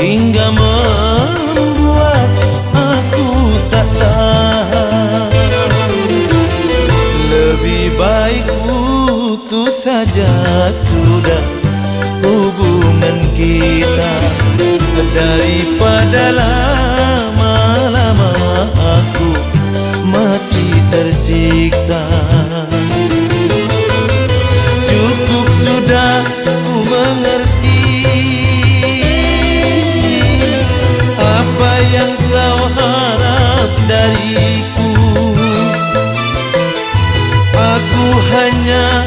hingga membuat aku tak tahan. Lebih baik putus saja sudah hubungan kita, daripada lama-lama aku mati tersiksa. Cukup sudah ku mengerti apa yang kau harap dariku. Aku hanya